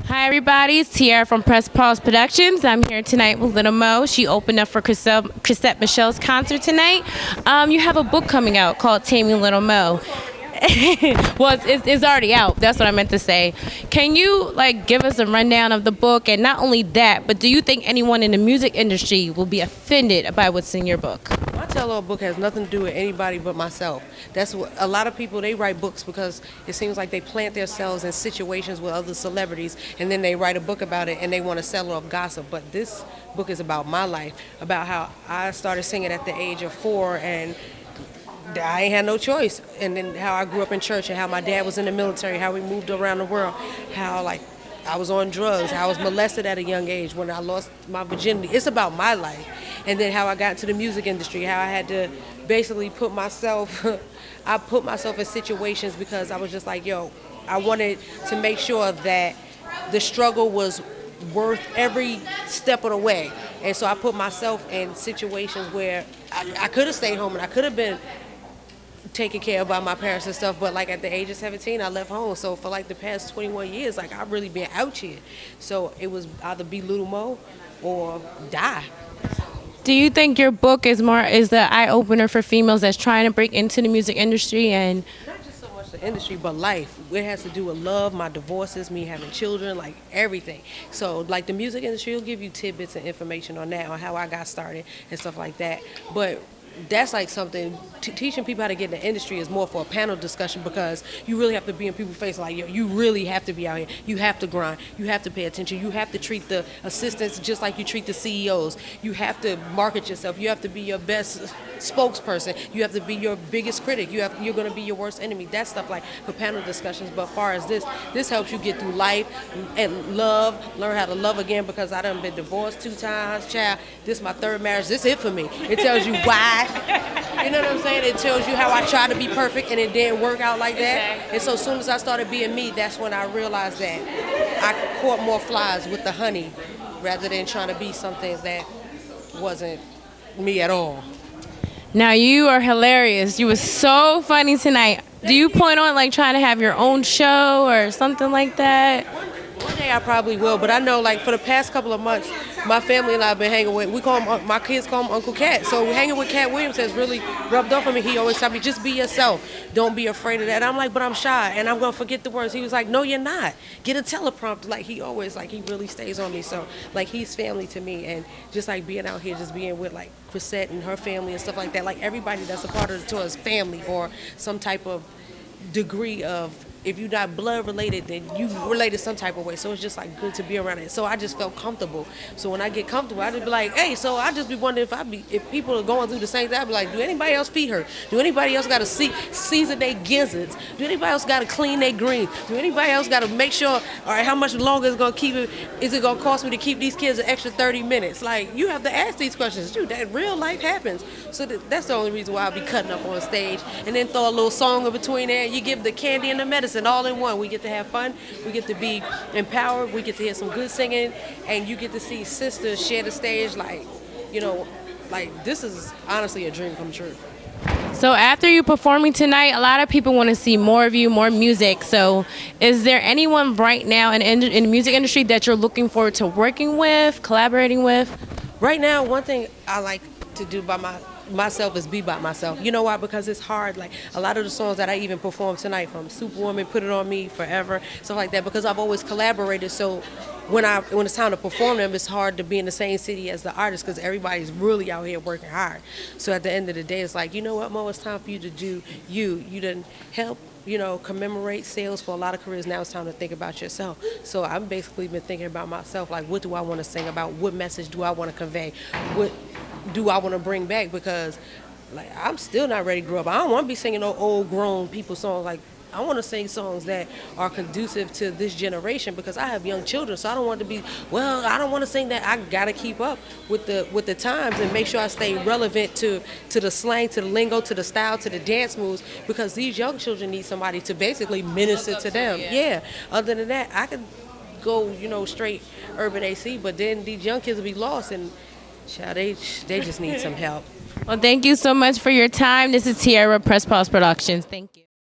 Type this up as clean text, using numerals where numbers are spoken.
Hi everybody, it's Tiara from Press Pause Productions. I'm here tonight with Lil Mo. She opened up for Chrisette Michelle's concert tonight. You have a book coming out called Taming Lil Mo. Well, it's already out. That's what I meant to say. Can you give us a rundown of the book? And not only that, but do you think anyone in the music industry will be offended by what's in your book? My tell-all book has nothing to do with anybody but myself. That's what a lot of people, they write books because it seems like they plant themselves in situations with other celebrities and then they write a book about it and they want to sell off gossip. But this book is about my life, about how I started singing at the age of 4 and I ain't had no choice. And then how I grew up in church and how my dad was in the military, how we moved around the world, how I was on drugs, how I was molested at a young age when I lost my virginity. It's about my life. And then how I got into the music industry, how I had to basically put myself in situations because I was just like, yo, I wanted to make sure that the struggle was worth every step of the way. And so I put myself in situations where I could have stayed home and I could have been taken care of by my parents and stuff, but at the age of 17 I left home. So for the past 21 years I've really been out here, so it was either be Lil Mo or die. Do you think your book is the eye-opener for females that's trying to break into the music industry? And not just so much the industry but life. It has to do with love, my divorces, me having children, everything. So the music industry will give you tidbits and information on that, on how I got started and stuff like that, but that's something teaching people how to get in the industry is more for a panel discussion because you really have to be in people's face yo, you really have to be out here, you have to grind, you have to pay attention, you have to treat the assistants just like you treat the CEOs, you have to market yourself, you have to be your best spokesperson, you have to be your biggest critic, you're going to be your worst enemy. That stuff for panel discussions. But as far as this helps you get through life and learn how to love again, because I done been divorced 2 times, child. This is my 3rd marriage. This is it for me. It tells you why. You know what I'm saying? It tells you how I tried to be perfect and it didn't work out like that. And so as soon as I started being me, that's when I realized that I caught more flies with the honey rather than trying to be something that wasn't me at all. now you are hilarious. You were so funny tonight. Do you plan on trying to have your own show or something like that? One day I probably will, but I know for the past couple of months, my family and I have been hanging with, my kids call him Uncle Katt. So hanging with Katt Williams has really rubbed off on me. He always tell me, just be yourself. Don't be afraid of that. I'm like, but I'm shy and I'm going to forget the words. He was like, no, you're not. Get a teleprompter. He always, he really stays on me. So he's family to me. And just being out here, just being with Chrisette and her family and stuff like that. Everybody that's a part of the tour is family or some type of degree of, if you're not blood related, then you related some type of way. So it's just good to be around it. So I just felt comfortable. So when I get comfortable, I just be hey, so I just be wondering if people are going through the same thing. I be like, do anybody else feed her? Do anybody else got to season their gizzards? Do anybody else got to clean their greens? Do anybody else got to make sure, all right, how much longer is it going to keep it? Is it going to cost me to keep these kids an extra 30 minutes? You have to ask these questions. Dude, that real life happens. So that's the only reason why I'll be cutting up on stage and then throw a little song in between there. You give the candy and the medicine all in one. We get to have fun, we get to be empowered, we get to hear some good singing, and you get to see sisters share the stage this is honestly a dream come true. So after you performing tonight, a lot of people want to see more of you, more music. So is there anyone right now in the music industry that you're looking forward to working with, collaborating with? Right now, one thing I like to do by myself is be by myself. You know why? Because it's hard. A lot of the songs that I even performed tonight, from Superwoman, Put It On Me, Forever, stuff like that, because I've always collaborated. So when it's time to perform them, it's hard to be in the same city as the artist because everybody's really out here working hard. So at the end of the day, it's you know what, Mo, it's time for you to do you. You done help, commemorate sales for a lot of careers. Now it's time to think about yourself. So I've basically been thinking about myself, what do I want to sing about? What message do I want to convey? What do I want to bring back? Because I'm still not ready to grow up. I don't want to be singing no old grown people songs. I want to sing songs that are conducive to this generation because I have young children. So I don't want to be, I don't want to sing that. I got to keep up with the times and make sure I stay relevant to the slang, to the lingo, to the style, to the dance moves, because these young children need somebody to basically minister to them. Yeah. Other than that, I could go, straight urban AC, but then these young kids will be lost and child, they just need some help. Well, thank you so much for your time. This is Tiara, Press Pause Productions. Thank you.